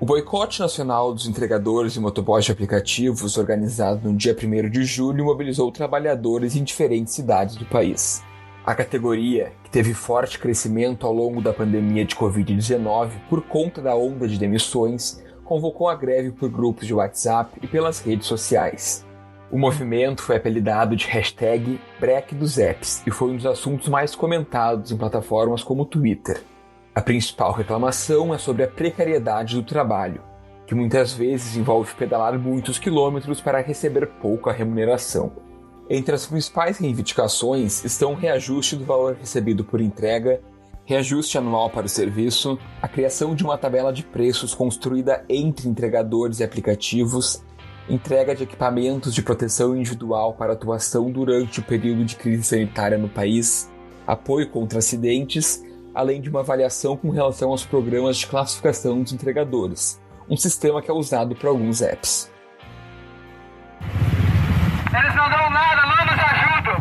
O boicote nacional dos entregadores e motoboys de aplicativos, organizado no dia 1º de julho, mobilizou trabalhadores em diferentes cidades do país. A categoria, que teve forte crescimento ao longo da pandemia de Covid-19 por conta da onda de demissões, convocou a greve por grupos de WhatsApp e pelas redes sociais. O movimento foi apelidado de #Break dos Apps e foi um dos assuntos mais comentados em plataformas como o Twitter. A principal reclamação é sobre a precariedade do trabalho, que muitas vezes envolve pedalar muitos quilômetros para receber pouca remuneração. Entre as principais reivindicações estão o reajuste do valor recebido por entrega, reajuste anual para o serviço, a criação de uma tabela de preços construída entre entregadores e aplicativos, entrega de equipamentos de proteção individual para atuação durante o período de crise sanitária no país, apoio contra acidentes, além de uma avaliação com relação aos programas de classificação dos entregadores, um sistema que é usado por alguns apps. Eles não dão nada, não nos ajudam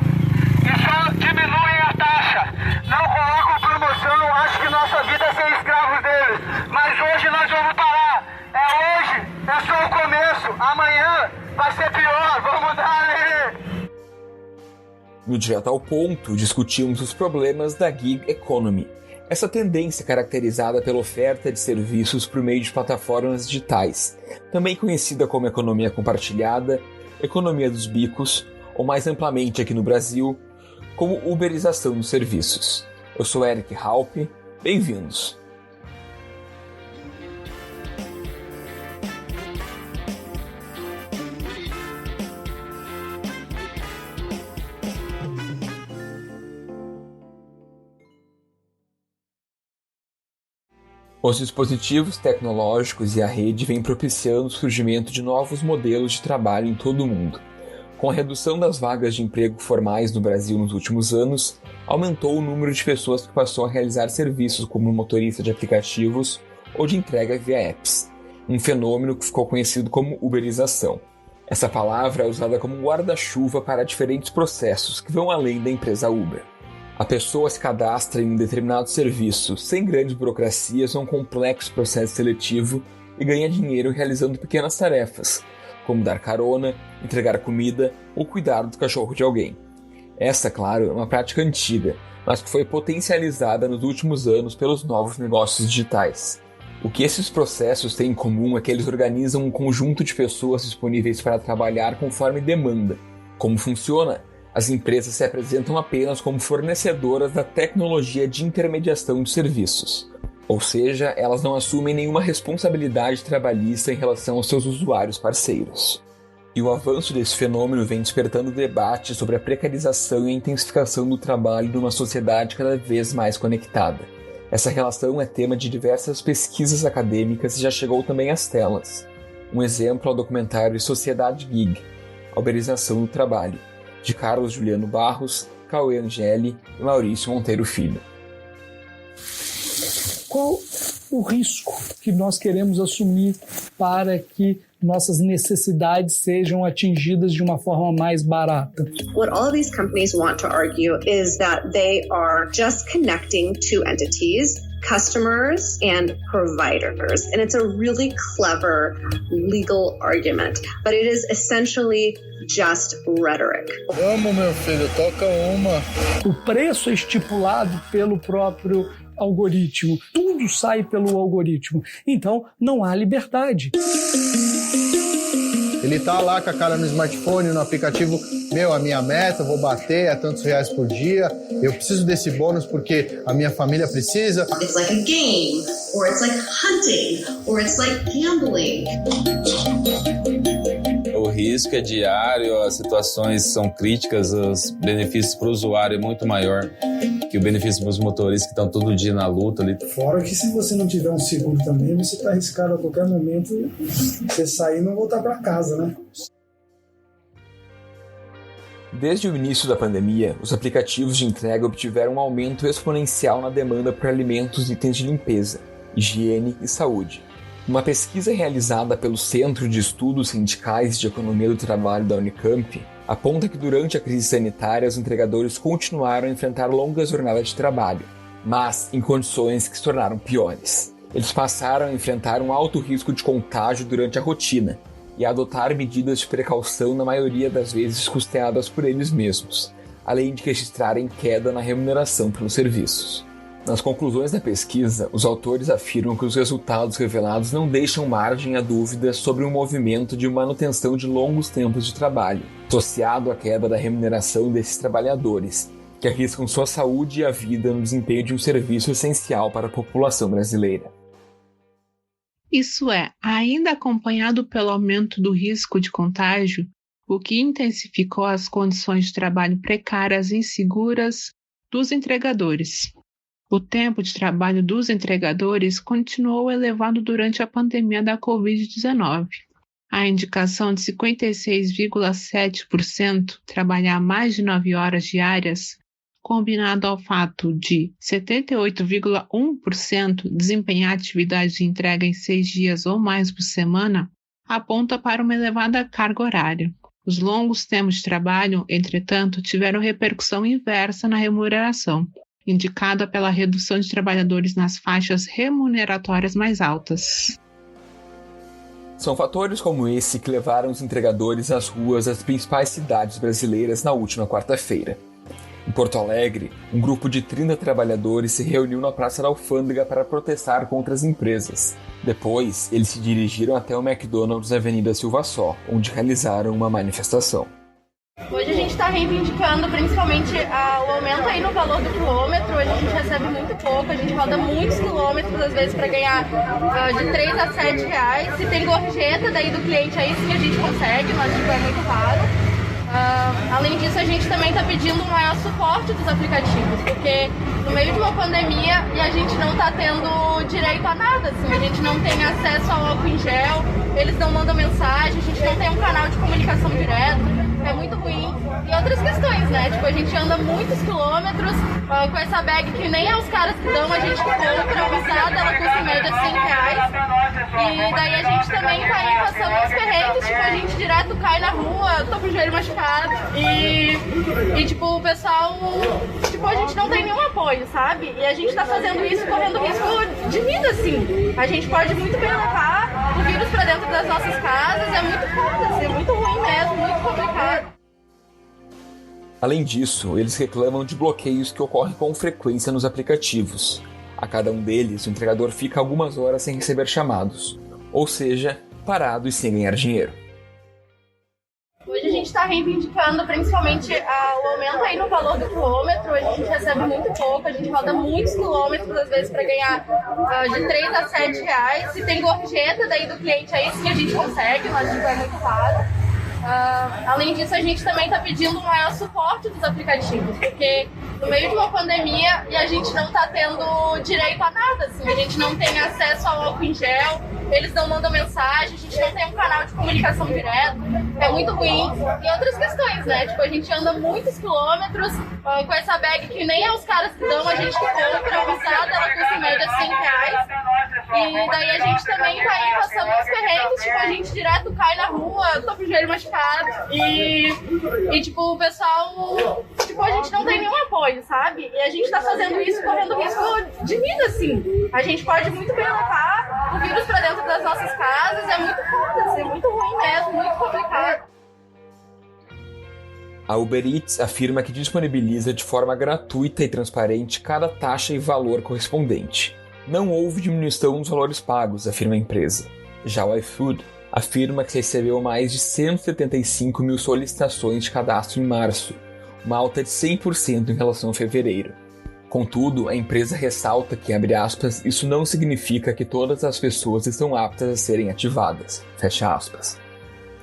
e só diminuem a taxa. Não colocam promoção, acho que nossa vida é ser escravos deles. Mas hoje nós vamos parar. É hoje, é só o começo. Amanhã vai ser pior, vamos dar ali. No Direto ao Ponto, discutimos os problemas da gig economy. Essa tendência caracterizada pela oferta de serviços por meio de plataformas digitais, também conhecida como economia compartilhada, economia dos bicos, ou mais amplamente aqui no Brasil, como uberização dos serviços. Eu sou Eric Halpe, bem-vindos! Os dispositivos tecnológicos e a rede vêm propiciando o surgimento de novos modelos de trabalho em todo o mundo. Com a redução das vagas de emprego formais no Brasil nos últimos anos, aumentou o número de pessoas que passou a realizar serviços como motorista de aplicativos ou de entrega via apps, um fenômeno que ficou conhecido como uberização. Essa palavra é usada como um guarda-chuva para diferentes processos que vão além da empresa Uber. A pessoa se cadastra em um determinado serviço sem grandes burocracias ou um complexo processo seletivo e ganha dinheiro realizando pequenas tarefas, como dar carona, entregar comida ou cuidar do cachorro de alguém. Essa, claro, é uma prática antiga, mas que foi potencializada nos últimos anos pelos novos negócios digitais. O que esses processos têm em comum é que eles organizam um conjunto de pessoas disponíveis para trabalhar conforme demanda. Como funciona? As empresas se apresentam apenas como fornecedoras da tecnologia de intermediação de serviços. Ou seja, elas não assumem nenhuma responsabilidade trabalhista em relação aos seus usuários parceiros. E o avanço desse fenômeno vem despertando debate sobre a precarização e a intensificação do trabalho numa sociedade cada vez mais conectada. Essa relação é tema de diversas pesquisas acadêmicas e já chegou também às telas. Um exemplo é o documentário Sociedade Gig, a uberização do trabalho, de Carlos Juliano Barros, Cauê Angeli e Maurício Monteiro Filho. Qual o risco que nós queremos assumir para que nossas necessidades sejam atingidas de uma forma mais barata? What all of these companies want to argue is that they are just connecting two entities, customers and providers. And it's a really clever legal argument, but it is essentially just rhetoric. Vamos, meu filho, toca uma. O preço é estipulado pelo próprio algoritmo. Tudo sai pelo algoritmo. Então, não há liberdade. Ele tá lá com a cara no smartphone, no aplicativo, a minha meta, vou bater a tantos reais por dia, eu preciso desse bônus porque a minha família precisa. It's like a game, or it's like hunting, or it's like gambling. O risco é diário, as situações são críticas, os benefícios para o usuário é muito maior. que o benefício para os motoristas que estão todo dia na luta ali. Fora que se você não tiver um seguro também, você está arriscado a qualquer momento você sair e não voltar para casa, né? Desde o início da pandemia, os aplicativos de entrega obtiveram um aumento exponencial na demanda por alimentos e itens de limpeza, higiene e saúde. Uma pesquisa realizada pelo Centro de Estudos Sindicais de Economia do Trabalho da Unicamp aponta que durante a crise sanitária os entregadores continuaram a enfrentar longas jornadas de trabalho, mas em condições que se tornaram piores. Eles passaram a enfrentar um alto risco de contágio durante a rotina e a adotar medidas de precaução na maioria das vezes custeadas por eles mesmos, além de registrarem queda na remuneração pelos serviços. Nas conclusões da pesquisa, os autores afirmam que os resultados revelados não deixam margem a dúvidas sobre um movimento de manutenção de longos tempos de trabalho, associado à queda da remuneração desses trabalhadores, que arriscam sua saúde e a vida no desempenho de um serviço essencial para a população brasileira. Isso é, ainda acompanhado pelo aumento do risco de contágio, o que intensificou as condições de trabalho precárias e inseguras dos entregadores. O tempo de trabalho dos entregadores continuou elevado durante a pandemia da Covid-19. A indicação de 56,7% trabalhar mais de 9 horas diárias, combinado ao fato de 78,1% desempenhar atividade de entrega em 6 dias ou mais por semana, aponta para uma elevada carga horária. Os longos tempos de trabalho, entretanto, tiveram repercussão inversa na remuneração, indicada pela redução de trabalhadores nas faixas remuneratórias mais altas. São fatores como esse que levaram os entregadores às ruas das principais cidades brasileiras na última quarta-feira. Em Porto Alegre, um grupo de 30 trabalhadores se reuniu na Praça da Alfândega para protestar contra as empresas. Depois, eles se dirigiram até o McDonald's na Avenida Silva Só, onde realizaram uma manifestação. Hoje a gente está reivindicando principalmente o aumento aí no valor do quilômetro. Hoje a gente recebe muito pouco, a gente roda muitos quilômetros às vezes para ganhar de 3 a 7 reais. Se tem gorjeta daí do cliente aí sim a gente consegue, mas tipo, é muito raro. Além disso, a gente também está pedindo um maior suporte dos aplicativos, porque no meio de uma pandemia e a gente não está tendo direito a nada, assim, a gente não tem acesso ao álcool em gel, eles não mandam mensagem, a gente não tem um canal de comunicação direto, é muito ruim. E outras questões, né? Tipo, a gente anda muitos quilômetros com essa bag que nem é os caras que dão, a gente que compra usada, ela custa em média 100 reais. E daí a gente também tá aí passando uns perrengues, tipo, a gente direto cai na rua, eu tô com o joelho machucado. E tipo, o pessoal, tipo, a gente não tem nenhum apoio, sabe? E a gente tá fazendo isso correndo risco de vida, assim. A gente pode muito bem levar o vírus pra dentro das nossas casas, é muito foda, assim, é muito ruim mesmo, muito complicado. Além disso, eles reclamam de bloqueios que ocorrem com frequência nos aplicativos. A cada um deles, o entregador fica algumas horas sem receber chamados, ou seja, parado e sem ganhar dinheiro. Hoje a gente está reivindicando principalmente o aumento aí no valor do quilômetro. Hoje a gente recebe muito pouco, a gente roda muitos quilômetros às vezes para ganhar de 3 a 7 reais. Se tem gorjeta daí do cliente aí sim a gente consegue, mas tipo, é muito raro. Além disso, a gente também está pedindo um maior suporte dos aplicativos, porque no meio de uma pandemia e a gente não está tendo direito a nada, assim, a gente não tem acesso ao álcool em gel, eles não mandam mensagem, a gente não tem um canal de comunicação direto, é muito ruim. E outras questões, né? Tipo, a gente anda muitos quilômetros com essa bag que nem é os caras que dão, a gente que compra usada, ela custa em média 100 reais. E daí a gente também tá aí passando uns perrengues, tipo, a gente direto cai na rua, eu tô com o joelho machucado. E tipo, o pessoal, tipo, a gente não tem nenhum apoio, sabe? E a gente tá fazendo isso correndo risco de vida, assim. A gente pode muito bem levar o vírus pra dentro das nossas casas, é muito foda, assim, é muito ruim mesmo, muito complicado. A Uber Eats afirma que disponibiliza de forma gratuita e transparente cada taxa e valor correspondente. Não houve diminuição nos valores pagos, afirma a empresa. Já o iFood afirma que recebeu mais de 175 mil solicitações de cadastro em março, uma alta de 100% em relação a fevereiro. Contudo, a empresa ressalta que, abre aspas, isso não significa que todas as pessoas estão aptas a serem ativadas, fecha aspas.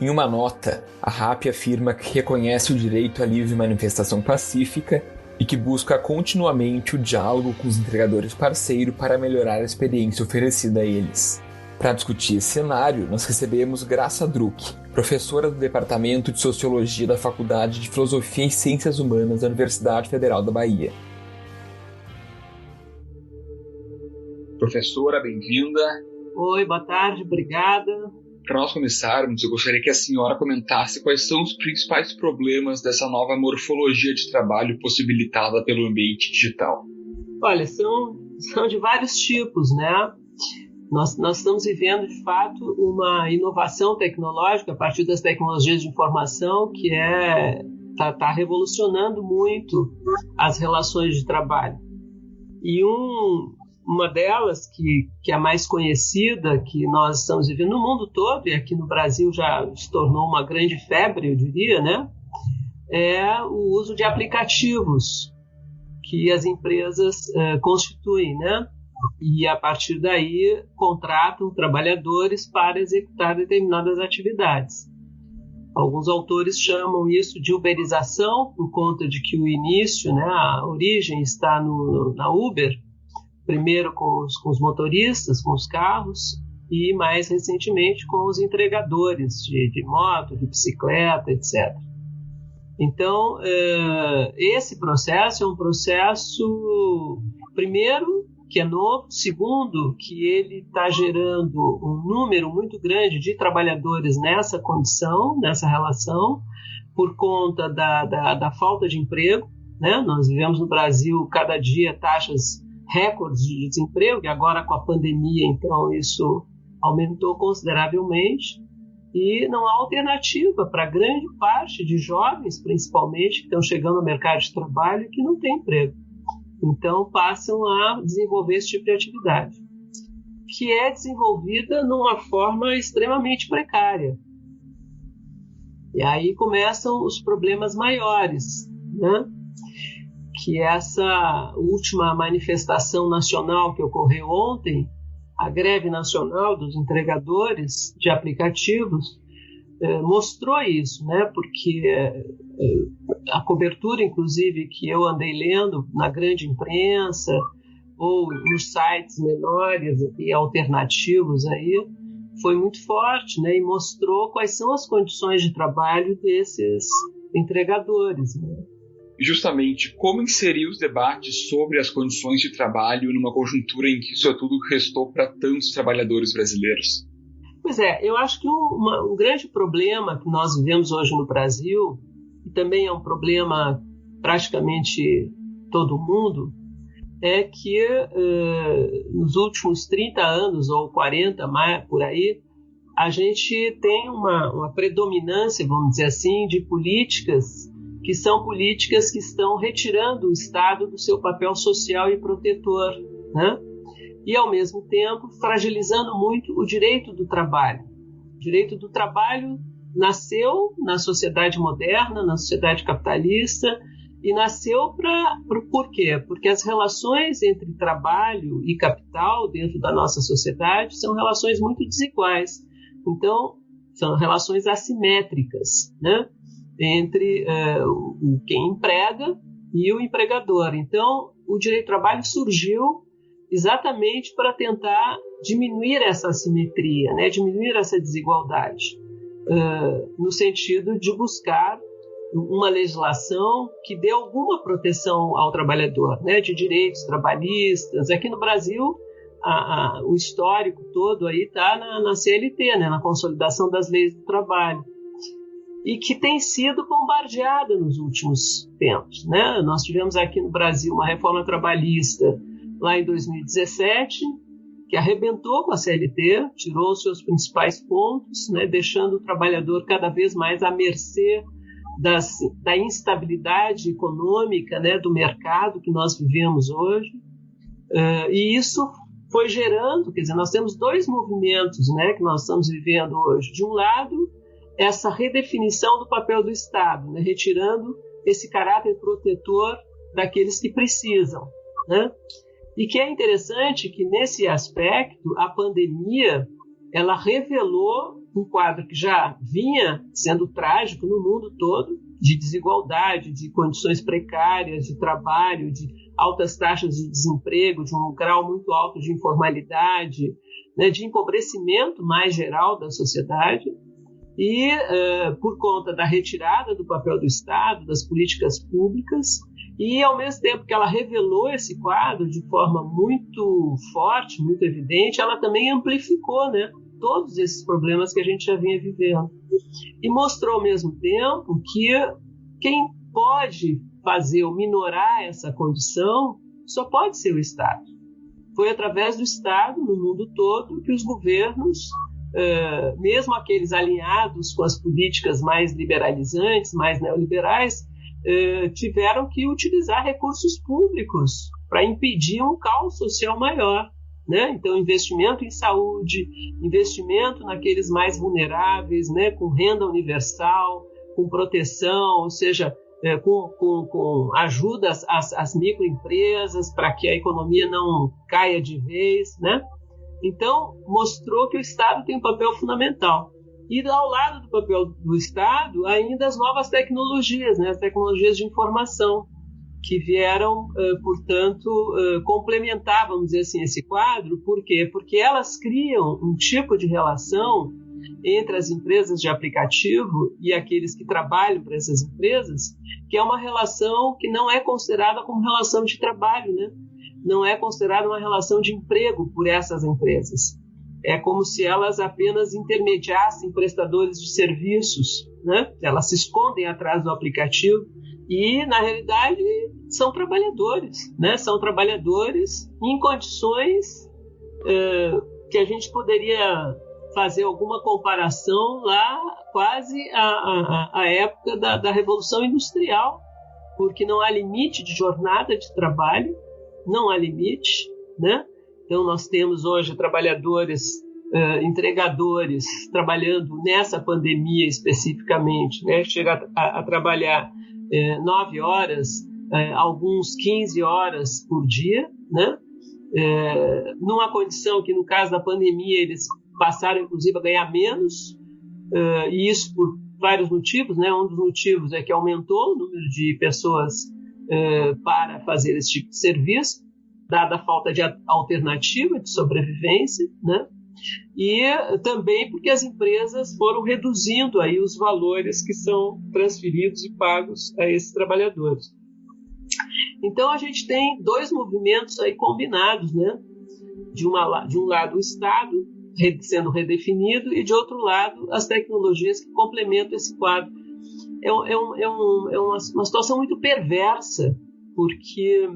Em uma nota, a Rappi afirma que reconhece o direito à livre manifestação pacífica e que busca continuamente o diálogo com os entregadores parceiros para melhorar a experiência oferecida a eles. Para discutir esse cenário, nós recebemos Graça Druck, professora do Departamento de Sociologia da Faculdade de Filosofia e Ciências Humanas da Universidade Federal da Bahia. Professora, bem-vinda. Oi, boa tarde, obrigada. Para nós começarmos, eu gostaria que a senhora comentasse quais são os principais problemas dessa nova morfologia de trabalho possibilitada pelo ambiente digital. Olha, são de vários tipos, né? Nós estamos vivendo, de fato, uma inovação tecnológica a partir das tecnologias de informação que está revolucionando muito as relações de trabalho. E uma delas, que é a mais conhecida, que nós estamos vivendo no mundo todo, e aqui no Brasil já se tornou uma grande febre, eu diria, né? É o uso de aplicativos que as empresas constituem, né? E, a partir daí, contratam trabalhadores para executar determinadas atividades. Alguns autores chamam isso de uberização, por conta de que o início, né, a origem está na Uber, primeiro com os motoristas, com os carros, e mais recentemente com os entregadores de moto, de bicicleta, etc. Então, esse processo é um processo, primeiro, que é novo, segundo, que ele está gerando um número muito grande de trabalhadores nessa condição, nessa relação, por conta da falta de emprego, né? Nós vivemos no Brasil, cada dia, taxas recordes de desemprego, e agora com a pandemia, então, isso aumentou consideravelmente, e não há alternativa para grande parte de jovens, principalmente, que estão chegando ao mercado de trabalho e que não têm emprego. Então, passam a desenvolver esse tipo de atividade, que é desenvolvida numa forma extremamente precária. E aí começam os problemas maiores, né? Que essa última manifestação nacional que ocorreu ontem, a greve nacional dos entregadores de aplicativos, mostrou isso, né? Porque a cobertura, inclusive, que eu andei lendo na grande imprensa ou nos sites menores e alternativos aí, foi muito forte, né? E mostrou quais são as condições de trabalho desses entregadores, né? Justamente, como inserir os debates sobre as condições de trabalho numa conjuntura em que isso tudo restou para tantos trabalhadores brasileiros? Pois é, eu acho que um grande problema que nós vivemos hoje no Brasil, e também é um problema praticamente todo mundo, é que nos últimos 30 anos ou 40 mais por aí, a gente tem uma predominância, vamos dizer assim, de políticas que são políticas que estão retirando o Estado do seu papel social e protetor, né? E, ao mesmo tempo, fragilizando muito o direito do trabalho. O direito do trabalho nasceu na sociedade moderna, na sociedade capitalista, e nasceu por quê? Porque as relações entre trabalho e capital dentro da nossa sociedade são relações muito desiguais. Então, são relações assimétricas, né? Entre quem emprega e o empregador. Então, o direito do trabalho surgiu exatamente para tentar diminuir essa assimetria, né? Diminuir essa desigualdade, no sentido de buscar uma legislação que dê alguma proteção ao trabalhador, né? De direitos trabalhistas. Aqui no Brasil, o histórico todo aí está na CLT, né? Na Consolidação das Leis do Trabalho, e que tem sido bombardeada nos últimos tempos, né? Nós tivemos aqui no Brasil uma reforma trabalhista lá em 2017, que arrebentou com a CLT, tirou os seus principais pontos, né? Deixando o trabalhador cada vez mais à mercê da instabilidade econômica, né? Do mercado que nós vivemos hoje. E isso foi gerando, quer dizer, nós temos dois movimentos, né? Que nós estamos vivendo hoje. De um lado, essa redefinição do papel do Estado, né? Retirando esse caráter protetor daqueles que precisam, né? E que é interessante que, nesse aspecto, a pandemia ela revelou um quadro que já vinha sendo trágico no mundo todo, de desigualdade, de condições precárias de trabalho, de altas taxas de desemprego, de um grau muito alto de informalidade, né, de empobrecimento mais geral da sociedade. E por conta da retirada do papel do Estado, das políticas públicas, e ao mesmo tempo que ela revelou esse quadro de forma muito forte, muito evidente, ela também amplificou, né, todos esses problemas que a gente já vinha vivendo. E mostrou ao mesmo tempo que quem pode fazer ou minorar essa condição só pode ser o Estado. Foi através do Estado, no mundo todo, que os governos, mesmo aqueles alinhados com as políticas mais liberalizantes, mais neoliberais, tiveram que utilizar recursos públicos para impedir um caos social maior, né? Então, investimento em saúde, investimento naqueles mais vulneráveis, né? Com renda universal, com proteção, ou seja, com ajuda às microempresas para que a economia não caia de vez, né? Então, mostrou que o Estado tem um papel fundamental. E ao lado do papel do Estado, ainda as novas tecnologias, né? As tecnologias de informação, que vieram, portanto, complementar, vamos dizer assim, esse quadro. Por quê? Porque elas criam um tipo de relação entre as empresas de aplicativo e aqueles que trabalham para essas empresas, que é uma relação que não é considerada como relação de trabalho, né? Não é considerada uma relação de emprego por essas empresas. É como se elas apenas intermediassem prestadores de serviços, né? Elas se escondem atrás do aplicativo e, na realidade, são trabalhadores, né? São trabalhadores em condições que a gente poderia fazer alguma comparação lá quase à época da Revolução Industrial, porque não há limite de jornada de trabalho, não há limite, né? Então, nós temos hoje trabalhadores, entregadores, trabalhando nessa pandemia especificamente, né? Chega a trabalhar 9 horas, alguns 15 horas por dia, né? Numa condição que, no caso da pandemia, eles passaram, inclusive, a ganhar menos, e isso por vários motivos, né? Um dos motivos é que aumentou o número de pessoas para fazer esse tipo de serviço, dada a falta de alternativa de sobrevivência, né? E também porque as empresas foram reduzindo aí os valores que são transferidos e pagos a esses trabalhadores. Então, a gente tem dois movimentos aí combinados, né? De um lado, o Estado sendo redefinido, e de outro lado, as tecnologias que complementam esse quadro. É uma situação muito perversa, porque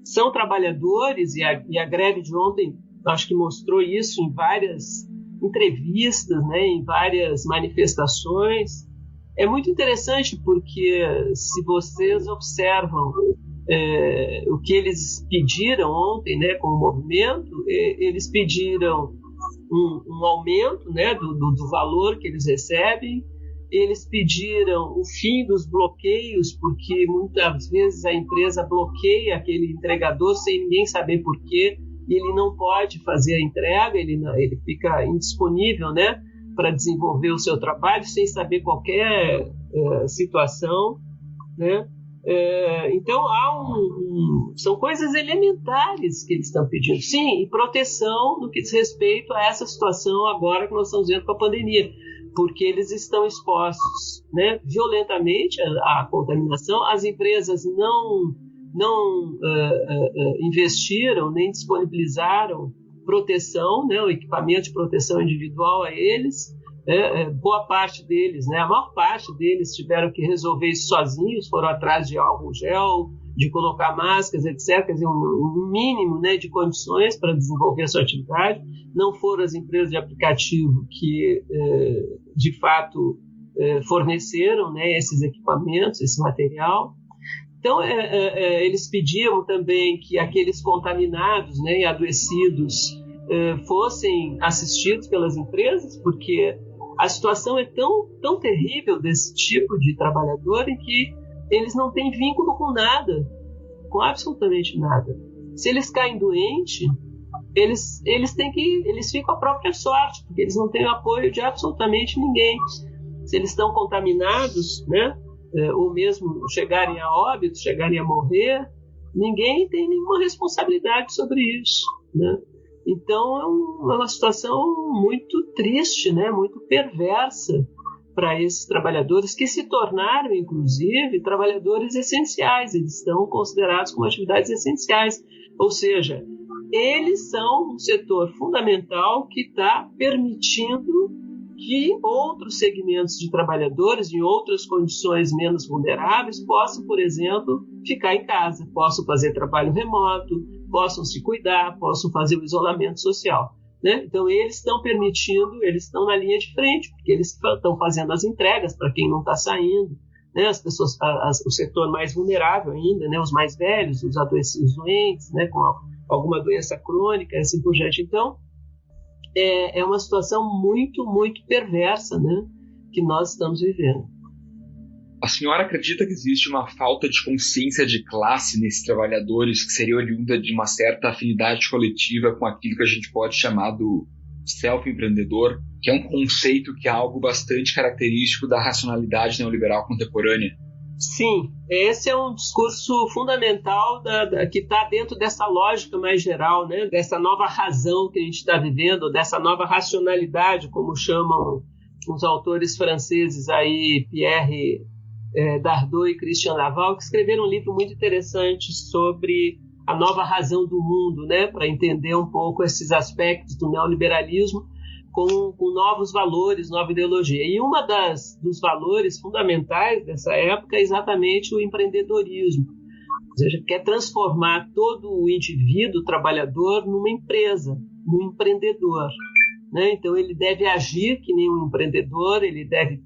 são trabalhadores, e a greve de ontem acho que mostrou isso em várias entrevistas, né, em várias manifestações. É muito interessante porque, se vocês observam o que eles pediram ontem, né, com o movimento, eles pediram um aumento, né, do valor que eles recebem. Eles pediram o fim dos bloqueios, porque muitas vezes a empresa bloqueia aquele entregador sem ninguém saber por quê, e ele não pode fazer a entrega, ele fica indisponível, né, para desenvolver o seu trabalho sem saber qualquer situação, né? Então, são coisas elementares que eles estão pedindo. Sim, e proteção no que diz respeito a essa situação agora que nós estamos vendo com a pandemia, porque eles estão expostos, né, violentamente à contaminação. As empresas não investiram nem disponibilizaram proteção, né, o equipamento de proteção individual a eles. Boa parte deles, né, a maior parte deles tiveram que resolver isso sozinhos, foram atrás de álcool gel, de colocar máscaras, etc., quer dizer, um mínimo, né, de condições para desenvolver a sua atividade. Não foram as empresas de aplicativo que, de fato, forneceram, né, esses equipamentos, esse material. Então, eles pediam também que aqueles contaminados, né, e adoecidos fossem assistidos pelas empresas, porque a situação é tão terrível desse tipo de trabalhador em que eles não têm vínculo com nada, com absolutamente nada. Se eles caem doentes, eles ficam à própria sorte, porque eles não têm o apoio de absolutamente ninguém. Se eles estão contaminados, né, ou mesmo chegarem a óbito, chegarem a morrer, ninguém tem nenhuma responsabilidade sobre isso, né? Então é uma situação muito triste, né, muito perversa para esses trabalhadores que se tornaram, inclusive, trabalhadores essenciais. Eles estão considerados como atividades essenciais, ou seja, eles são um setor fundamental que está permitindo que outros segmentos de trabalhadores em outras condições menos vulneráveis possam, por exemplo, ficar em casa, possam fazer trabalho remoto, possam se cuidar, possam fazer o isolamento social, né? Então eles estão permitindo, eles estão na linha de frente, porque eles estão fazendo as entregas para quem não está saindo, né? As pessoas, o setor mais vulnerável ainda, né? Os mais velhos, os doentes, né? Com alguma doença crônica, assim por diante. Então é uma situação muito, muito perversa, né, que nós estamos vivendo. A senhora acredita que existe uma falta de consciência de classe nesses trabalhadores que seria oriunda de uma certa afinidade coletiva com aquilo que a gente pode chamar do self-empreendedor, que é um conceito que é algo bastante característico da racionalidade neoliberal contemporânea? Sim, esse é um discurso fundamental que está dentro dessa lógica mais geral, né? Dessa nova razão que a gente está vivendo, dessa nova racionalidade, como chamam os autores franceses aí, Pierre Dardot e Christian Laval, que escreveram um livro muito interessante sobre a nova razão do mundo, né? Para entender um pouco esses aspectos do neoliberalismo com novos valores, nova ideologia. E dos valores fundamentais dessa época é exatamente o empreendedorismo. Ou seja, quer transformar todo o indivíduo trabalhador numa empresa, num empreendedor, né? Então ele deve agir que nem um empreendedor, ele deve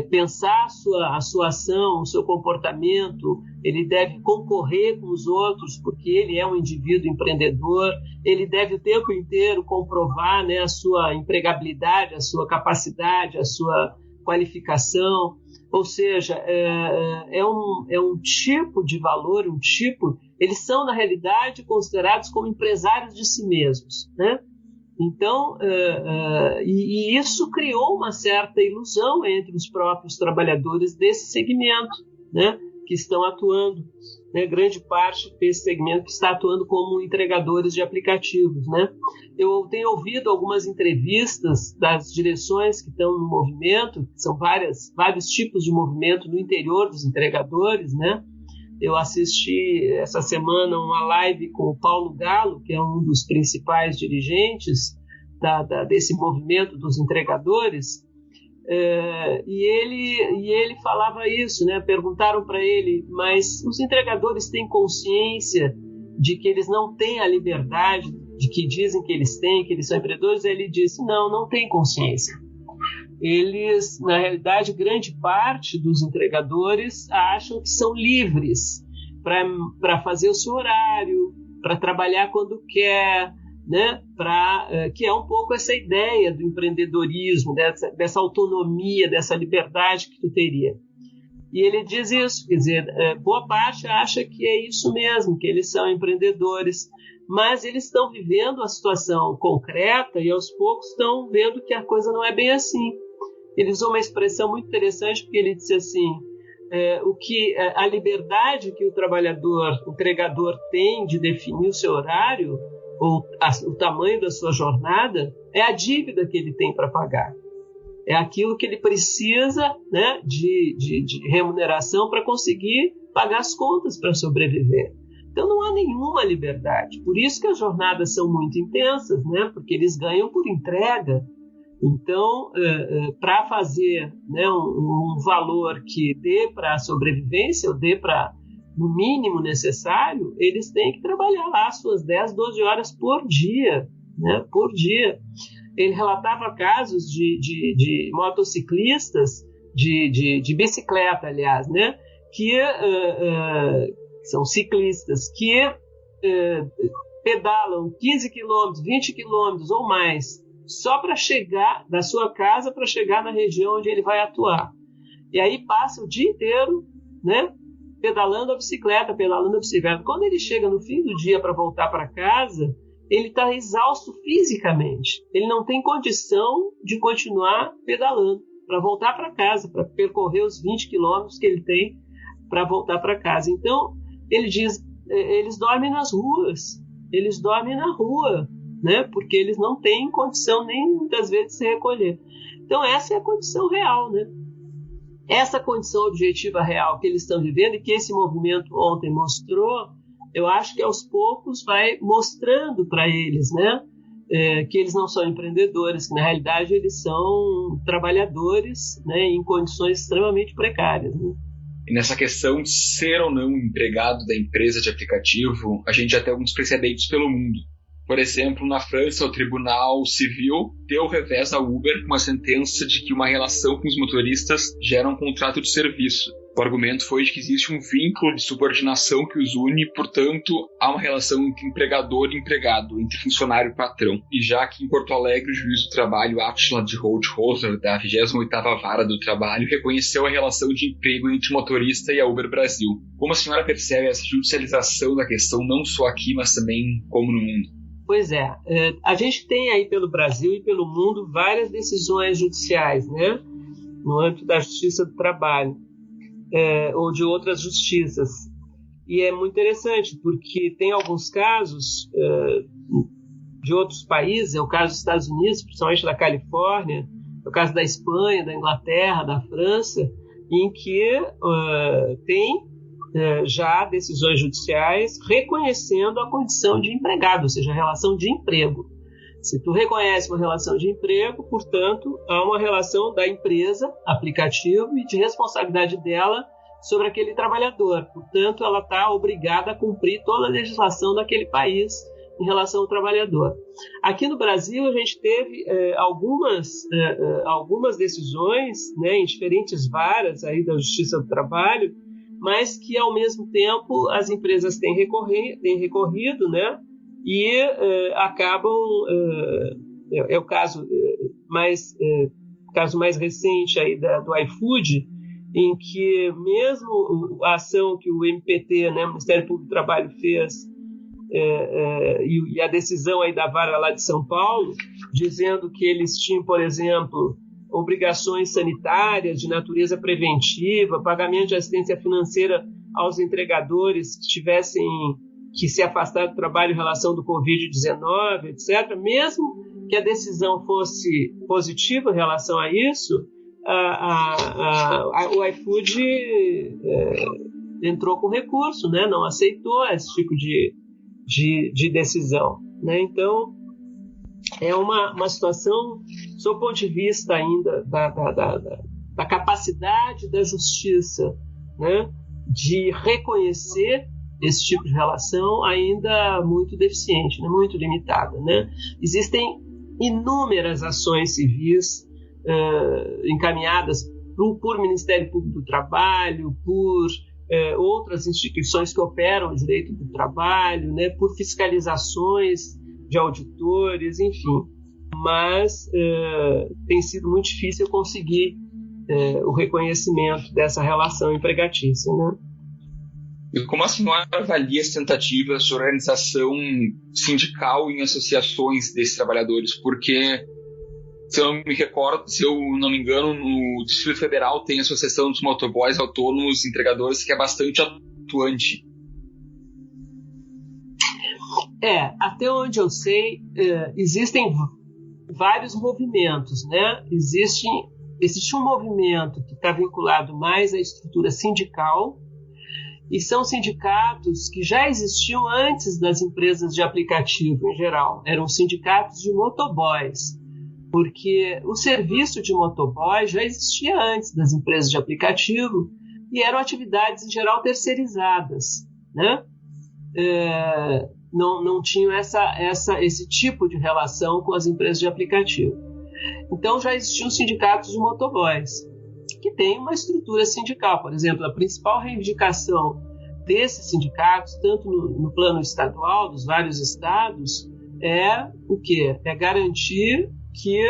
pensar a sua ação, o seu comportamento, ele deve concorrer com os outros porque ele é um indivíduo empreendedor, ele deve o tempo inteiro comprovar, né, a sua empregabilidade, a sua capacidade, a sua qualificação. Ou seja, é um tipo de valor, eles são na realidade considerados como empresários de si mesmos, né? Então, e isso criou uma certa ilusão entre os próprios trabalhadores desse segmento, né, que estão atuando, né, grande parte desse segmento que está atuando como entregadores de aplicativos, né. Eu tenho ouvido algumas entrevistas das direções que estão no movimento, que são vários tipos de movimento no interior dos entregadores, né. Eu assisti essa semana uma live com o Paulo Galo, que é um dos principais dirigentes desse movimento dos entregadores, e ele falava isso, né? Perguntaram para ele, mas os entregadores têm consciência de que eles não têm a liberdade de que dizem que eles têm, que eles são empreendedores? Ele disse, não têm consciência. Eles, na realidade, grande parte dos entregadores acham que são livres para fazer o seu horário, para trabalhar quando quer, né? Que é um pouco essa ideia do empreendedorismo, dessa autonomia, dessa liberdade que tu teria. E ele diz isso, quer dizer, boa parte acha que é isso mesmo, que eles são empreendedores, mas eles estão vivendo a situação concreta e aos poucos estão vendo que a coisa não é bem assim. Ele usou uma expressão muito interessante, porque ele disse assim, a liberdade que o empregador tem de definir o seu horário, ou o tamanho da sua jornada, é a dívida que ele tem para pagar. É aquilo que ele precisa, né, de remuneração para conseguir pagar as contas para sobreviver. Então não há nenhuma liberdade. Por isso que as jornadas são muito intensas, né, porque eles ganham por entrega. Então, para fazer, né, um valor que dê para a sobrevivência, ou dê para o mínimo necessário, eles têm que trabalhar lá suas 10, 12 horas por dia, né, por dia. Ele relatava casos de motociclistas, de bicicleta, aliás, né, que são ciclistas, que pedalam 15 quilômetros, 20 quilômetros ou mais, só para chegar da sua casa para chegar na região onde ele vai atuar. E aí passa o dia inteiro, né, pedalando a bicicleta. Quando ele chega no fim do dia para voltar para casa, ele está exausto fisicamente. Ele não tem condição de continuar pedalando para voltar para casa, para percorrer os 20 quilômetros que ele tem para voltar para casa. Então, ele diz, eles dormem nas ruas, eles dormem na rua, né? Porque eles não têm condição nem muitas vezes de se recolher. Então, essa é a condição real, né? Essa condição objetiva real que eles estão vivendo e que esse movimento ontem mostrou, eu acho que aos poucos vai mostrando para eles, né? Que eles não são empreendedores, que na realidade eles são trabalhadores, né? Em condições extremamente precárias, né? E nessa questão de ser ou não empregado da empresa de aplicativo, a gente já tem alguns precedentes pelo mundo. Por exemplo, na França, o Tribunal Civil deu revés à Uber com uma sentença de que uma relação com os motoristas gera um contrato de serviço. O argumento foi de que existe um vínculo de subordinação que os une, portanto, há uma relação entre empregador e empregado, entre funcionário e patrão. E já que em Porto Alegre o juiz do trabalho Attila de Holt-Roser, da 28ª Vara do Trabalho, reconheceu a relação de emprego entre o motorista e a Uber Brasil. Como a senhora percebe essa judicialização da questão, não só aqui, mas também como no mundo? Pois é, a gente tem aí pelo Brasil e pelo mundo várias decisões judiciais, né, no âmbito da Justiça do Trabalho, ou de outras justiças. E é muito interessante, porque tem alguns casos de outros países, é o caso dos Estados Unidos, principalmente da Califórnia, é o caso da Espanha, da Inglaterra, da França, em que tem já decisões judiciais reconhecendo a condição de empregado, ou seja, a relação de emprego. Se tu reconhece uma relação de emprego, portanto, há uma relação da empresa, aplicativo, e de responsabilidade dela sobre aquele trabalhador. Portanto, ela está obrigada a cumprir toda a legislação daquele país em relação ao trabalhador. Aqui no Brasil, a gente teve algumas decisões, né, em diferentes varas aí da Justiça do Trabalho, mas que, ao mesmo tempo, as empresas têm recorrido, né, e acabam... é o caso mais recente aí do iFood, em que mesmo a ação que o MPT, né, o Ministério Público do Trabalho, fez, e a decisão aí da vara lá de São Paulo, dizendo que eles tinham, por exemplo, obrigações sanitárias de natureza preventiva, pagamento de assistência financeira aos entregadores que tivessem que se afastar do trabalho em relação do Covid-19, etc. Mesmo que a decisão fosse positiva em relação a isso, o iFood entrou com recurso, né? Não aceitou esse tipo de decisão, né? Então, é uma situação, sob o ponto de vista ainda da capacidade da justiça, né, de reconhecer esse tipo de relação, ainda muito deficiente, né, muito limitada, né? Existem inúmeras ações civis encaminhadas por Ministério Público do Trabalho, por outras instituições que operam o direito do trabalho, né, por fiscalizações de auditores, enfim. Mas tem sido muito difícil conseguir o reconhecimento dessa relação empregatícia, né? E como a senhora avalia as tentativas de organização sindical em associações desses trabalhadores? Porque, se eu não me engano, no Distrito Federal tem a Associação dos Motoboys Autônomos Entregadores, que é bastante atuante. Até onde eu sei, existem vários movimentos, né? Existe um movimento que está vinculado mais à estrutura sindical, e são sindicatos que já existiam antes das empresas de aplicativo em geral. Eram sindicatos de motoboys, porque o serviço de motoboy já existia antes das empresas de aplicativo e eram atividades em geral terceirizadas, né? Não tinham esse tipo de relação com as empresas de aplicativo. Então já existiam sindicatos de motoboys que têm uma estrutura sindical. Por exemplo, a principal reivindicação desses sindicatos, tanto no plano estadual, dos vários estados, é o quê? É garantir que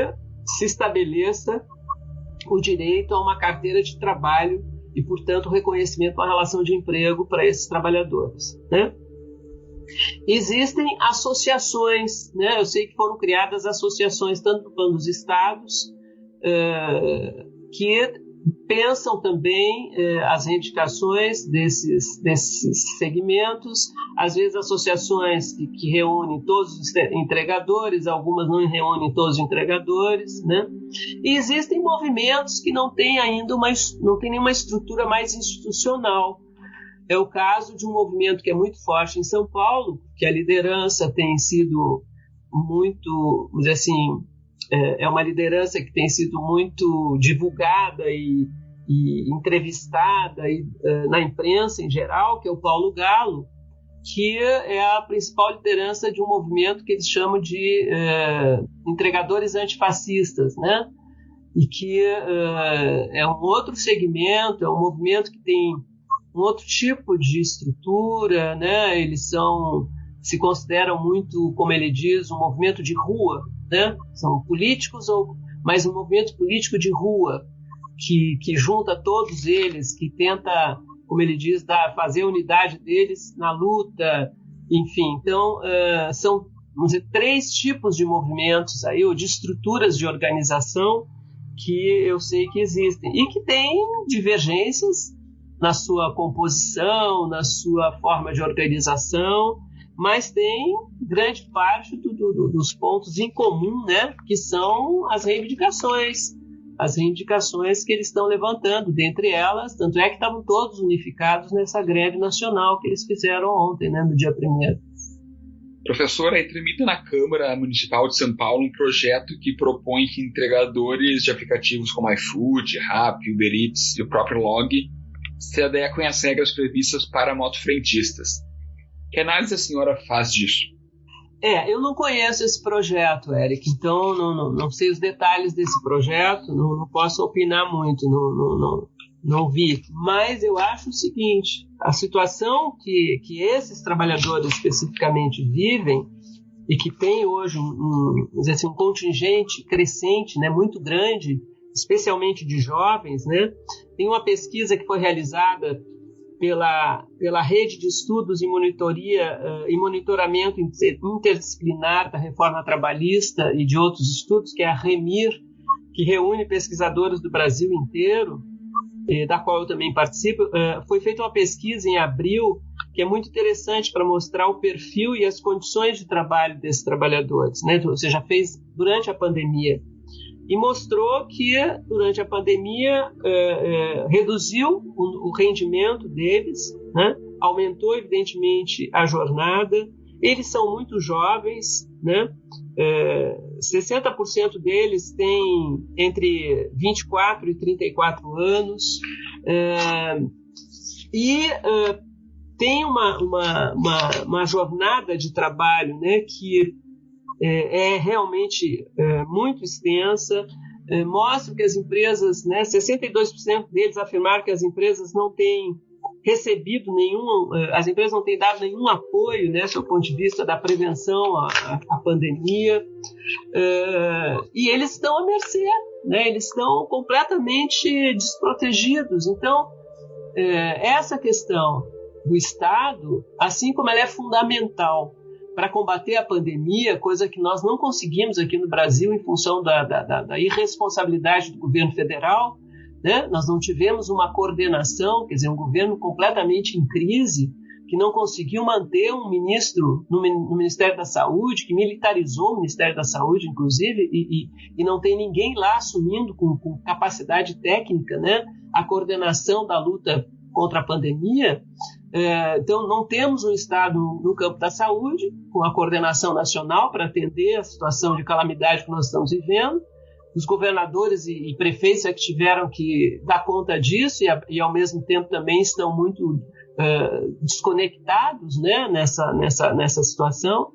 se estabeleça o direito a uma carteira de trabalho e, portanto, o reconhecimento de uma relação de emprego para esses trabalhadores, né? Existem associações, né? Eu sei que foram criadas associações tanto no plano dos estados, que pensam também as reivindicações desses segmentos, às vezes associações que reúnem todos os entregadores, algumas não reúnem todos os entregadores, né? E existem movimentos que não têm ainda não tem nenhuma estrutura mais institucional. É o caso de um movimento que é muito forte em São Paulo, que a liderança tem sido muito, vamos dizer assim, é uma liderança que tem sido muito divulgada e entrevistada na imprensa em geral, que é o Paulo Galo, que é a principal liderança de um movimento que eles chamam de entregadores antifascistas, né? E que é um outro segmento, é um movimento que tem um outro tipo de estrutura, né? Eles se consideram muito, como ele diz, um movimento de rua, né? São políticos, mas um movimento político de rua, que junta todos eles, que tenta, como ele diz, fazer a unidade deles na luta, enfim. Então, são, vamos dizer, 3 tipos de movimentos aí, ou de estruturas de organização que eu sei que existem e que têm divergências na sua composição, na sua forma de organização, mas tem grande parte dos pontos em comum, né, que são as reivindicações que eles estão levantando, dentre elas, tanto é que estavam todos unificados nessa greve nacional que eles fizeram ontem, né, no dia 1º. Professora, tramita na Câmara Municipal de São Paulo um projeto que propõe que entregadores de aplicativos como iFood, Rappi, Uber Eats e o próprio Log se adequem às regras previstas para motofrentistas. Que análise a senhora faz disso? Eu não conheço esse projeto, Eric, então não sei os detalhes desse projeto, não posso opinar muito, não vi. Mas eu acho o seguinte, a situação que esses trabalhadores especificamente vivem e que tem hoje vamos dizer assim, um contingente crescente, né, muito grande, especialmente de jovens, né? Tem uma pesquisa que foi realizada pela Rede de Estudos e Monitoria e Monitoramento Interdisciplinar da Reforma Trabalhista e de outros estudos, que é a REMIR, que reúne pesquisadores do Brasil inteiro, da qual eu também participo. Foi feita uma pesquisa em abril que é muito interessante para mostrar o perfil e as condições de trabalho desses trabalhadores, né? Ou seja, fez durante a pandemia. E mostrou que, durante a pandemia, reduziu o rendimento deles, né? Aumentou, evidentemente, a jornada. Eles são muito jovens, né? 60% deles têm entre 24 e 34 anos. Tem uma jornada de trabalho, né, que é realmente muito extensa, mostra que as empresas, né, 62% deles afirmaram que as empresas não têm recebido as empresas não têm dado nenhum apoio, né, do ponto de vista da prevenção à pandemia, e eles estão à mercê, né, eles estão completamente desprotegidos. Então, essa questão do Estado, assim como ela é fundamental para combater a pandemia, coisa que nós não conseguimos aqui no Brasil em função da irresponsabilidade do governo federal, né? Nós não tivemos uma coordenação, quer dizer, um governo completamente em crise, que não conseguiu manter um ministro no Ministério da Saúde, que militarizou o Ministério da Saúde, inclusive, e não tem ninguém lá assumindo com capacidade técnica, né, a coordenação da luta contra a pandemia. Então, não temos um Estado no campo da saúde, com a coordenação nacional para atender a situação de calamidade que nós estamos vivendo. Os governadores e prefeitos é que tiveram que dar conta disso e ao mesmo tempo, também estão muito desconectados, né, nessa situação.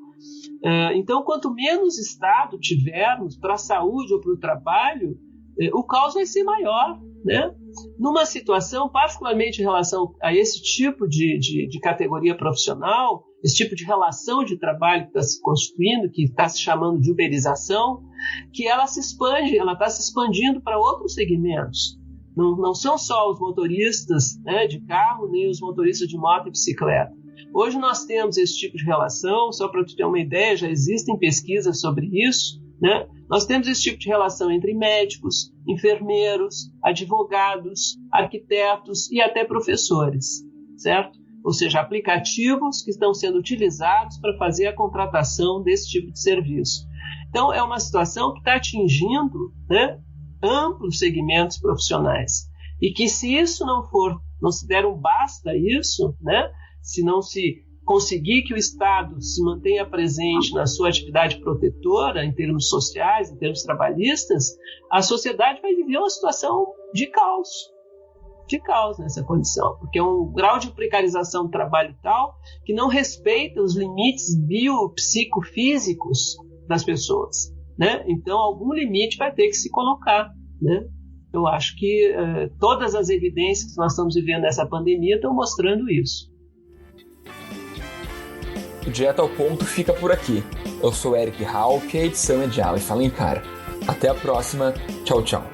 Então, quanto menos Estado tivermos para a saúde ou para o trabalho, o caos vai ser maior, né? Numa situação, particularmente em relação a esse tipo de categoria profissional, esse tipo de relação de trabalho que está se constituindo, que está se chamando de uberização, que ela se expande, ela está se expandindo para outros segmentos. Não são só os motoristas, né, de carro, nem os motoristas de moto e bicicleta, Hoje nós temos esse tipo de relação, só para tu ter uma ideia, já existem pesquisas sobre isso, né? Nós temos esse tipo de relação entre médicos, enfermeiros, advogados, arquitetos e até professores, certo? Ou seja, aplicativos que estão sendo utilizados para fazer a contratação desse tipo de serviço. Então, é uma situação que está atingindo, né, amplos segmentos profissionais. E que se isso não se der um basta a isso, né, se não se conseguir que o Estado se mantenha presente na sua atividade protetora, em termos sociais, em termos trabalhistas, a sociedade vai viver uma situação de caos nessa condição, porque é um grau de precarização do trabalho tal que não respeita os limites biopsicofísicos das pessoas, né? Então, algum limite vai ter que se colocar, né? Eu acho que todas as evidências que nós estamos vivendo nessa pandemia estão mostrando isso. O Direto ao Ponto fica por aqui. Eu sou Eric Hauck, a edição é de Ale Falencar. Até a próxima. Tchau, tchau.